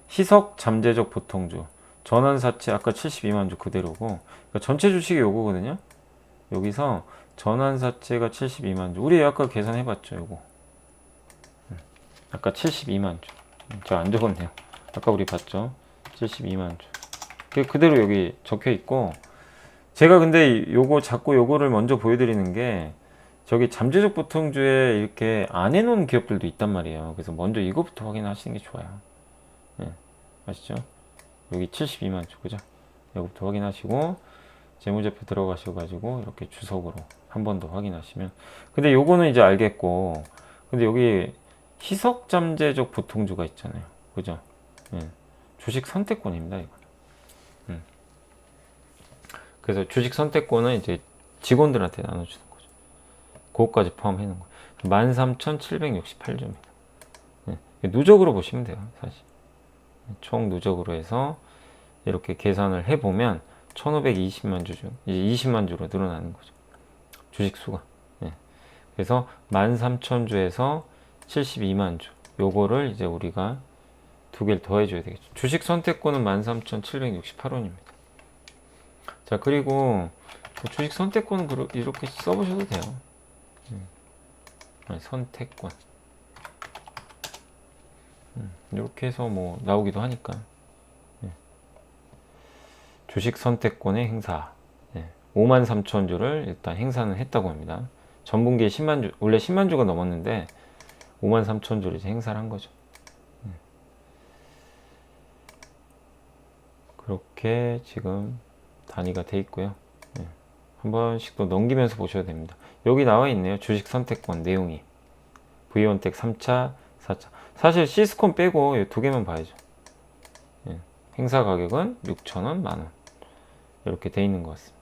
희석 잠재적 보통주. 전환사채 아까 72만 주 그대로고. 그러니까 전체 주식이 요거거든요. 여기서 전환사채가 72만 주. 우리 아까 계산해봤죠, 요거. 아까 72만 주. 저 안 적었네요. 아까 우리 봤죠. 72만 주. 그대로 여기 적혀 있고, 제가 근데 요거 자꾸 요거를 먼저 보여드리는 게, 저기 잠재적 보통주에 이렇게 안 해놓은 기업들도 있단 말이에요. 그래서 먼저 이거부터 확인하시는 게 좋아요. 네, 아시죠? 여기 72만 주, 그죠? 이거부터 확인하시고, 재무제표 들어가셔가지고, 이렇게 주석으로 한 번 더 확인하시면. 근데 요거는 이제 알겠고, 근데 여기 희석 잠재적 보통주가 있잖아요. 그죠? 네, 주식 선택권입니다, 이거. 그래서 주식 선택권은 이제 직원들한테 나눠주는 거죠. 그것까지 포함해 놓은 거예요. 13,768주입니다. 누적으로 보시면 돼요, 사실. 총 누적으로 해서 이렇게 계산을 해보면 1520만 주 중, 이제 20만 주로 늘어나는 거죠. 주식 수가. 그래서 13,000주에서 72만 주. 요거를 이제 우리가 두 개를 더해줘야 되겠죠. 주식 선택권은 13,768원입니다. 자, 그리고 주식 선택권은 이렇게 써보셔도 돼요. 선택권. 이렇게 해서 뭐 나오기도 하니까. 주식 선택권의 행사. 53,000주를 일단 행사는 했다고 합니다. 전분기에 10만 주, 원래 10만 주가 넘었는데 53,000주를 이제 행사를 한 거죠. 그렇게 지금 단위가 돼 있고요. 한 번씩 또 넘기면서 보셔야 됩니다. 여기 나와 있네요. 주식 선택권 내용이. V1택 3차, 4차. 사실 시스콘 빼고 이 두 개만 봐야죠. 행사 가격은 6,000원, 만원. 이렇게 돼 있는 것 같습니다.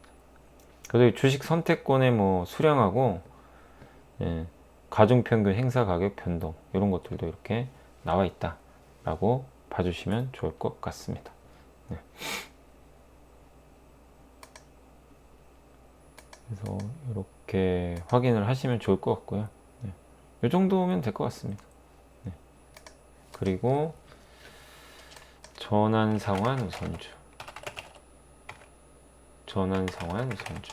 그래서 주식 선택권의 뭐 수량하고, 가중평균 행사 가격 변동, 이런 것들도 이렇게 나와 있다라고 봐주시면 좋을 것 같습니다. 그래서 이렇게 확인을 하시면 좋을 것 같고요. 이 정도면 될 것 같습니다. 그리고 전환상환 우선주. 전환상환 우선주.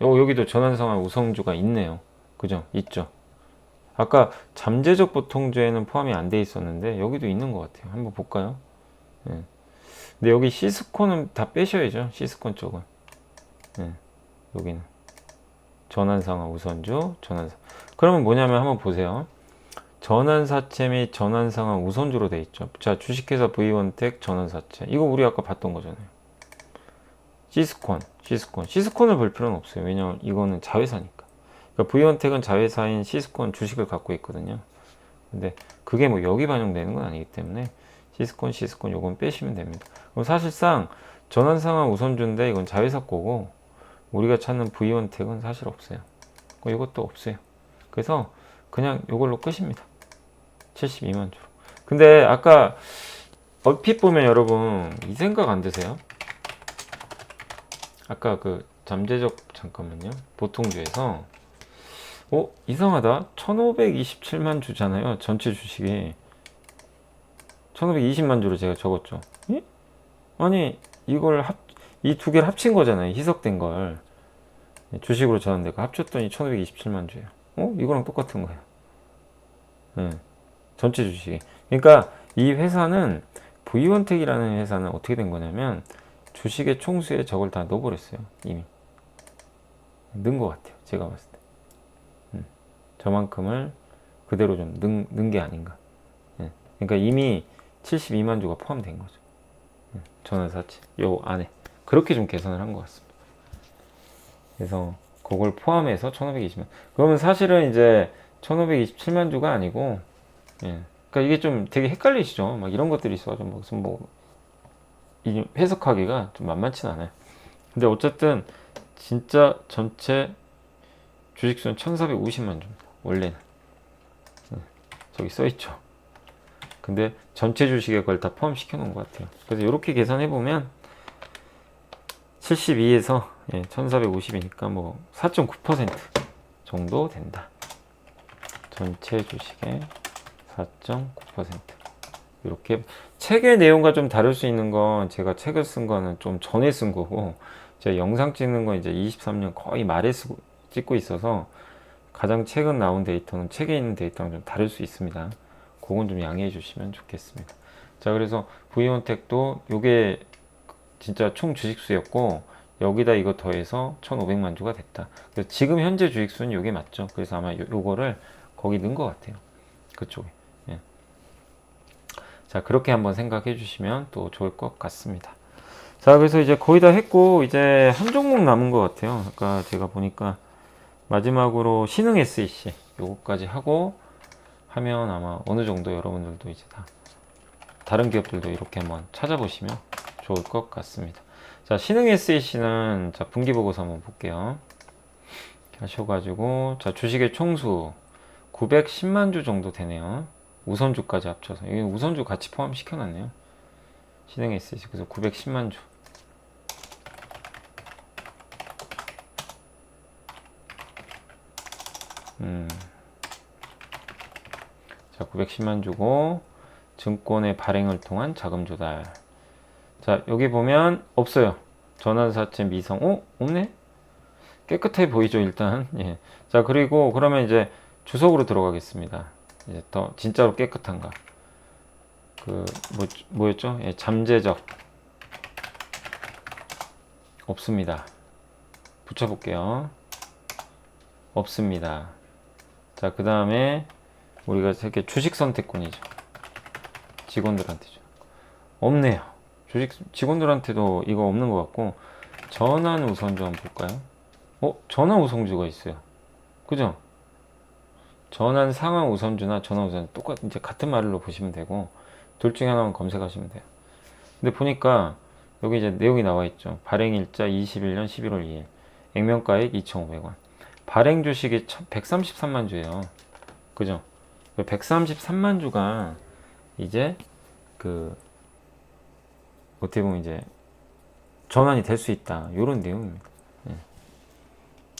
여기도 전환상환 우선주가 있네요. 그죠? 있죠? 아까 잠재적 보통주에는 포함이 안 돼 있었는데 여기도 있는 것 같아요. 한번 볼까요? 예. 근데 여기 시스콘은 다 빼셔야죠. 시스콘 쪽은. 예. 여기는 전환상하 우선주, 전환상. 그러면 뭐냐면 한번 보세요. 전환사채 및 전환상하 우선주로 돼 있죠. 자, 주식회사 V원택 전환사채. 이거 우리 아까 봤던 거잖아요. 시스콘을 볼 필요는 없어요. 왜냐면 이거는 자회사니까. 그러니까 V원택은 자회사인 시스콘 주식을 갖고 있거든요. 근데 그게 뭐 여기 반영되는 건 아니기 때문에 시스콘 요건 빼시면 됩니다. 그럼 사실상 전환상하 우선주인데 이건 자회사 거고 우리가 찾는 V원택은 사실 없어요. 이것도 없어요. 그래서 그냥 이걸로 끝입니다. 72만 주로. 근데 아까 얼핏 보면 여러분 이 생각 안 드세요? 아까 그 잠재적 잠깐만요. 보통주에서 이상하다. 1527만 주잖아요. 전체 주식이 1520만 주로 제가 적었죠. 예? 아니 이걸 이 두 개를 합친 거잖아요. 희석된 걸 주식으로 전환되고 합쳤더니 1527만 주예요. 이거랑 똑같은 거예요. 네. 전체 주식이. 그러니까 이 회사는 V원택이라는 회사는 어떻게 된 거냐면 주식의 총수에 저걸 다 넣어버렸어요. 이미 넣은 것 같아요. 제가 봤을 때 저만큼을 그대로 좀 넣은 게 아닌가. 그러니까 이미 72만 주가 포함된 거죠. 전환사채 요 안에 그렇게 좀 계산을 한 것 같습니다. 그래서 그걸 포함해서 1520만. 그러면 사실은 이제 1527만 주가 아니고, 그러니까 이게 좀 되게 헷갈리시죠? 막 이런 것들이 있어가지고 무슨 이 해석하기가 좀 만만치는 않아요. 근데 어쨌든 진짜 전체 주식수는 1450만 주입니다. 원래는 저기 써있죠. 근데 전체 주식에 그걸 다 포함시켜 놓은 것 같아요. 그래서 이렇게 계산해 보면 72에서 1450이니까 뭐 4.9% 정도 된다. 전체 주식의 4.9%. 이렇게 책의 내용과 좀 다를 수 있는 건 제가 책을 쓴 거는 좀 전에 쓴 거고 제가 영상 찍는 건 이제 23년 거의 말에 찍고 있어서 가장 최근 나온 데이터는 책에 있는 데이터랑 좀 다를 수 있습니다. 그건 좀 양해해 주시면 좋겠습니다. 자, 그래서 V원택도 요게 진짜 총 주식수였고 여기다 이거 더해서 1500만 주가 됐다. 그래서 지금 현재 주식수는 요게 맞죠. 그래서 아마 요거를 거기 넣은 것 같아요. 그쪽에. 예. 자, 그렇게 한번 생각해 주시면 또 좋을 것 같습니다. 자, 그래서 이제 거의 다 했고 이제 한 종목 남은 것 같아요. 아까 제가 보니까 마지막으로 신흥 SEC 요거까지 하고 하면 아마 어느 정도 여러분들도 이제 다 다른 기업들도 이렇게 한번 찾아보시면 좋을 것 같습니다. 자, 신흥 SEC는 자, 분기보고서 한번 볼게요. 하셔가지고 자, 주식의 총수 910만 주 정도 되네요. 우선주까지 합쳐서 여기 우선주 같이 포함시켜 놨네요. 신흥 SEC 그래서 910만 주. 자, 910만 주고 증권의 발행을 통한 자금 조달. 자, 여기 보면 없어요. 전환사채 미성. 없네? 깨끗해 보이죠, 일단. 예. 자, 그리고 그러면 이제 주석으로 들어가겠습니다. 이제 더 진짜로 깨끗한가? 뭐였죠? 예, 잠재적. 없습니다. 붙여볼게요. 없습니다. 자, 그 다음에 우리가 이렇게 주식 선택권이죠. 직원들한테죠. 없네요. 직원들한테도 이거 없는 것 같고, 전환 우선주 한번 볼까요? 전환 우선주가 있어요. 그죠? 전환 상환 우선주나 전환 우선주 이제 같은 말로 보시면 되고, 둘 중에 하나만 검색하시면 돼요. 근데 보니까 여기 이제 내용이 나와 있죠. 발행일자 21년 11월 2일. 액면가액 2,500원. 발행 주식이 133만 주예요. 그죠? 133만 주가 이제 어떻게 보면 이제 전환이 될 수 있다. 이런 내용입니다. 예.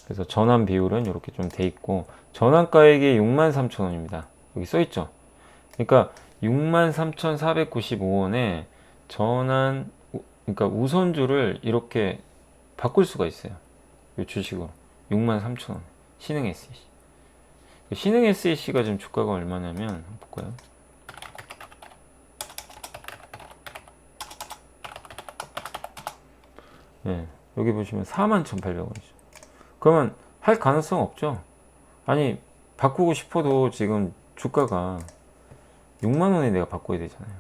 그래서 전환 비율은 이렇게 좀 돼 있고 전환가액이 63,000원입니다. 여기 써 있죠. 그러니까 63,495원에 그러니까 우선주를 이렇게 바꿀 수가 있어요. 이 주식으로 63,000원. 신흥 SEC. 신흥 SEC가 지금 주가가 얼마냐면 한번 볼까요? 예, 여기 보시면 41,800원이죠. 그러면 할 가능성 없죠? 아니, 바꾸고 싶어도 지금 주가가 6만 원에 내가 바꿔야 되잖아요.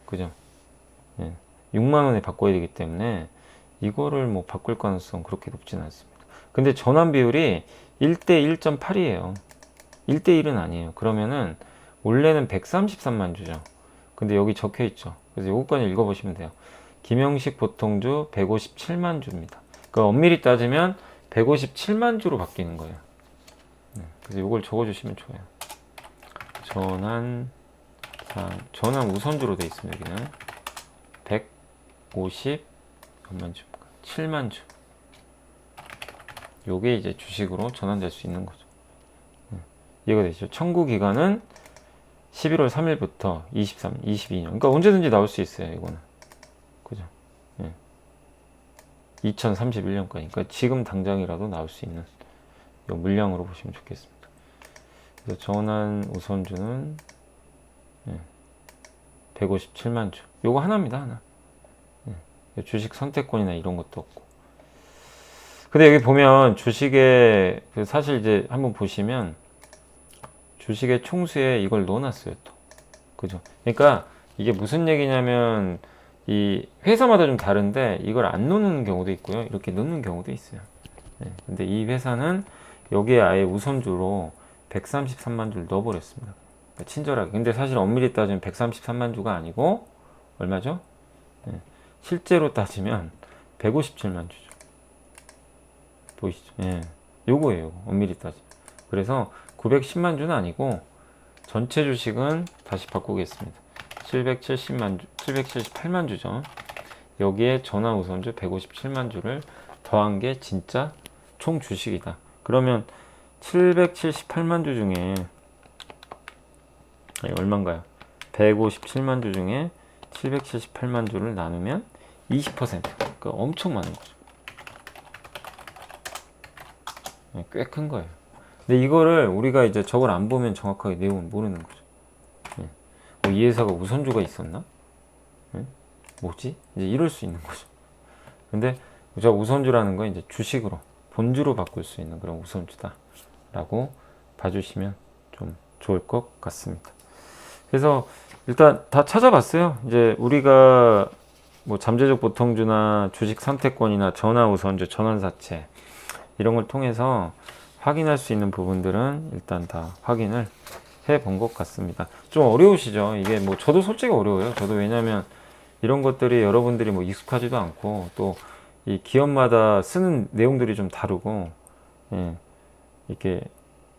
그죠? 예, 6만 원에 바꿔야 되기 때문에 이거를 뭐 바꿀 가능성 그렇게 높진 않습니다. 근데 전환 비율이 1대 1.8이에요. 1대 1은 아니에요. 그러면은 원래는 133만 주죠. 근데 여기 적혀 있죠. 그래서 요거까지 읽어보시면 돼요. 김영식 보통주 157만 주입니다. 그러니까 엄밀히 따지면 157만 주로 바뀌는 거예요. 그래서 요걸 적어주시면 좋아요. 전환 우선주로 되어 있습니다. 여기는 150 몇만 주, 7만 주. 요게 이제 주식으로 전환될 수 있는 거죠. 이해가 되시죠? 청구 기간은 11월 3일부터 22년. 그러니까 언제든지 나올 수 있어요, 이거는. 그죠? 예. 2031년까지. 그러니까 지금 당장이라도 나올 수 있는 요 물량으로 보시면 좋겠습니다. 그래서 전환 우선주는 157만 주. 요거 하나입니다, 하나. 주식 선택권이나 이런 것도 없고. 근데 여기 보면 주식에 사실 이제 한번 보시면 주식의 총수에 이걸 넣어놨어요, 또. 그죠? 그러니까 이게 무슨 얘기냐면 이 회사마다 좀 다른데 이걸 안 넣는 경우도 있고요. 이렇게 넣는 경우도 있어요. 근데 이 회사는 여기에 아예 우선주로 133만 주를 넣어버렸습니다. 그러니까 친절하게. 근데 사실 엄밀히 따지면 133만 주가 아니고 얼마죠? 실제로 따지면 157만 주죠. 보이시죠? 요거예요. 엄밀히 따지면. 그래서 910만 주는 아니고 전체 주식은 다시 바꾸겠습니다. 778만 주죠. 여기에 전환 우선주 157만 주를 더한 게 진짜 총 주식이다. 그러면 778만 주 중에 얼마인가요? 157만 주 중에 778만 주를 나누면 20%. 그러니까 엄청 많은 거죠. 꽤 큰 거예요. 근데 이거를 우리가 이제 저걸 안 보면 정확하게 내용을 모르는 거죠. 이 회사가 우선주가 있었나? 뭐지? 이제 이럴 수 있는 거죠. 근데 저 우선주라는 건 이제 주식으로 본주로 바꿀 수 있는 그런 우선주다라고 봐주시면 좀 좋을 것 같습니다. 그래서 일단 다 찾아봤어요. 이제 우리가 뭐 잠재적 보통주나 주식 선택권이나 전환 우선주, 전환사채 이런 걸 통해서 확인할 수 있는 부분들은 일단 다 확인을 해본 것 같습니다. 좀 어려우시죠? 이게 뭐 저도 솔직히 어려워요. 저도 왜냐면 이런 것들이 여러분들이 뭐 익숙하지도 않고 또 이 기업마다 쓰는 내용들이 좀 다르고 이렇게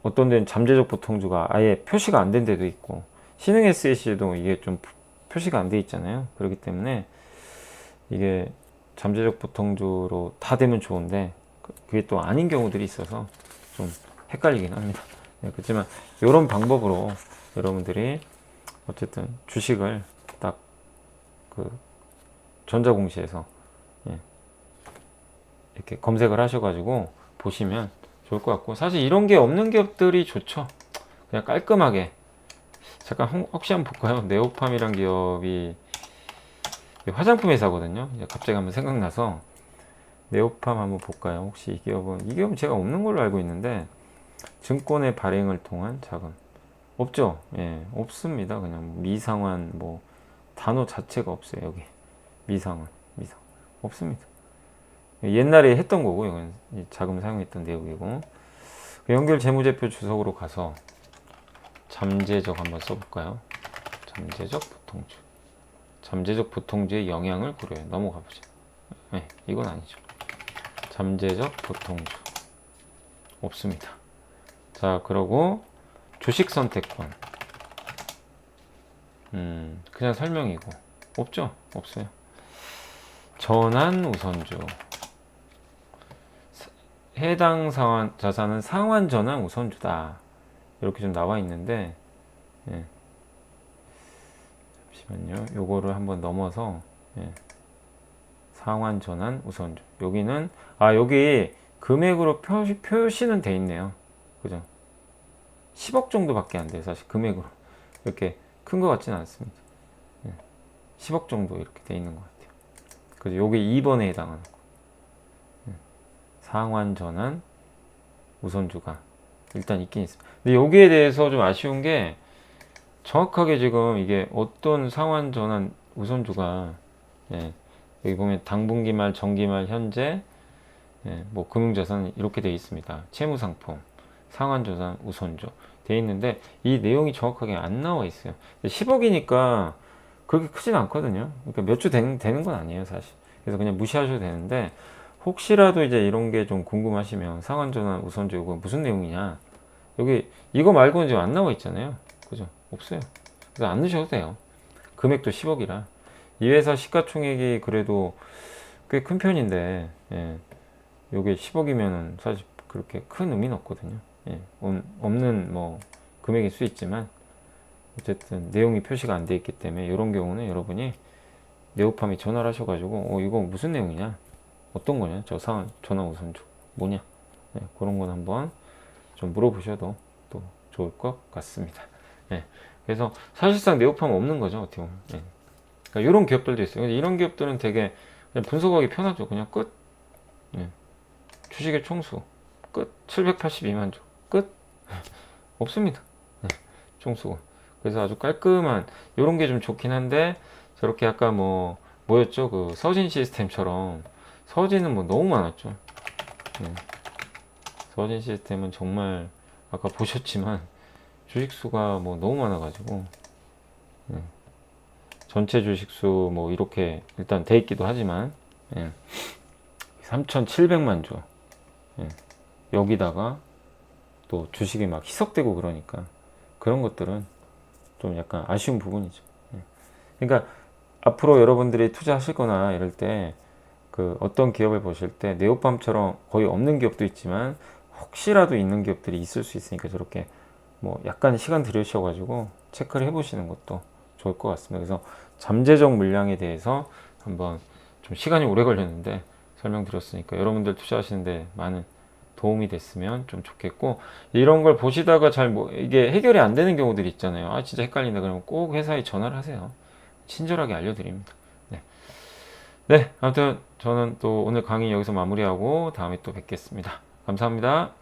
어떤 데는 잠재적 보통주가 아예 표시가 안 된 데도 있고 신흥 SEC도 이게 좀 표시가 안 돼 있잖아요. 그렇기 때문에 이게 잠재적 보통주로 다 되면 좋은데 그게 또 아닌 경우들이 있어서 좀 헷갈리긴 합니다. 그렇지만 이런 방법으로 여러분들이 어쨌든 주식을 딱 그 전자공시에서 이렇게 검색을 하셔가지고 보시면 좋을 것 같고, 사실 이런 게 없는 기업들이 좋죠. 그냥 깔끔하게. 잠깐 혹시 한번 볼까요? 네오팜이란 기업이 화장품 회사거든요. 갑자기 한번 생각나서 네오팜 한번 볼까요? 혹시 이 기업은 제가 없는 걸로 알고 있는데 증권의 발행을 통한 자금 없죠? 없습니다. 그냥 미상환 뭐 단어 자체가 없어요. 여기 미상환 없습니다. 옛날에 했던 거고 이건 자금 사용했던 내용이고, 연결 재무제표 주석으로 가서 잠재적 한번 써볼까요? 잠재적 보통주의 영향을 고려해. 넘어가 보죠. 이건 아니죠. 잠재적 보통주 없습니다. 자, 그러고 주식 선택권 그냥 설명이고 없죠? 없어요. 전환 우선주 해당 자산은 상환 전환 우선주다 이렇게 좀 나와 있는데 잠시만요. 요거를 한번 넘어서 상환 전환 우선주 여기는 여기 금액으로 표시는 돼 있네요. 그죠? 10억 정도밖에 안 돼요. 사실 금액으로 이렇게 큰 것 같지는 않습니다. 10억 정도 이렇게 돼 있는 것 같아요. 그래서 요게 2번에 해당하는 거. 상환 전환 우선주가 일단 있긴 있습니다. 근데 여기에 대해서 좀 아쉬운 게 정확하게 지금 이게 어떤 상환 전환 우선주가 여기 보면 당분기 말, 정기 말, 현재 뭐 금융자산 이렇게 되어 있습니다. 채무상품, 상환전환 우선주 되어 있는데 이 내용이 정확하게 안 나와 있어요. 10억이니까 그렇게 크진 않거든요. 그러니까 몇 주 되는 건 아니에요, 사실. 그래서 그냥 무시하셔도 되는데 혹시라도 이제 이런 게 좀 궁금하시면 상환전환 우선주 이거 무슨 내용이냐? 여기 이거 말고는 지금 안 나와 있잖아요. 그죠? 없어요. 그래서 안 넣으셔도 돼요. 금액도 10억이라. 이 회사 시가총액이 그래도 꽤 큰 편인데, 요게 10억이면은 사실 그렇게 큰 의미는 없거든요. 없는 뭐 금액일 수 있지만, 어쨌든 내용이 표시가 안 돼 있기 때문에 이런 경우는 여러분이 네오팜이 전화를 하셔가지고, 이거 무슨 내용이냐? 어떤 거냐? 저 상환, 전화 우선주. 뭐냐? 그런 건 한번 좀 물어보셔도 또 좋을 것 같습니다. 그래서 사실상 네오팜 없는 거죠, 어떻게 보면. 그러니까 이런 기업들도 있어요. 이런 기업들은 되게 그냥 분석하기 편하죠. 그냥 끝. 주식의 총수 끝. 782만 주 끝. 없습니다. 총수가. 그래서 아주 깔끔한 이런 게 좀 좋긴 한데 저렇게 아까 뭐였죠? 그 서진 시스템처럼 서진은 뭐 너무 많았죠. 서진 시스템은 정말 아까 보셨지만 주식수가 뭐 너무 많아가지고 전체 주식수 뭐 이렇게 일단 돼 있기도 하지만 3,700만 주 여기다가 또 주식이 막 희석되고 그러니까 그런 것들은 좀 약간 아쉬운 부분이죠. 그러니까 앞으로 여러분들이 투자하실 거나 이럴 때 그 어떤 기업을 보실 때 네오팜처럼 거의 없는 기업도 있지만 혹시라도 있는 기업들이 있을 수 있으니까 저렇게 뭐 약간 시간 들이셔가지고 체크를 해보시는 것도 좋을 것 같습니다. 그래서 잠재적 물량에 대해서 한번 좀 시간이 오래 걸렸는데 설명드렸으니까 여러분들 투자하시는데 많은 도움이 됐으면 좀 좋겠고, 이런 걸 보시다가 이게 해결이 안 되는 경우들이 있잖아요. 아 진짜 헷갈린다 그러면 꼭 회사에 전화를 하세요. 친절하게 알려드립니다. 네, 아무튼 저는 또 오늘 강의 여기서 마무리하고 다음에 또 뵙겠습니다. 감사합니다.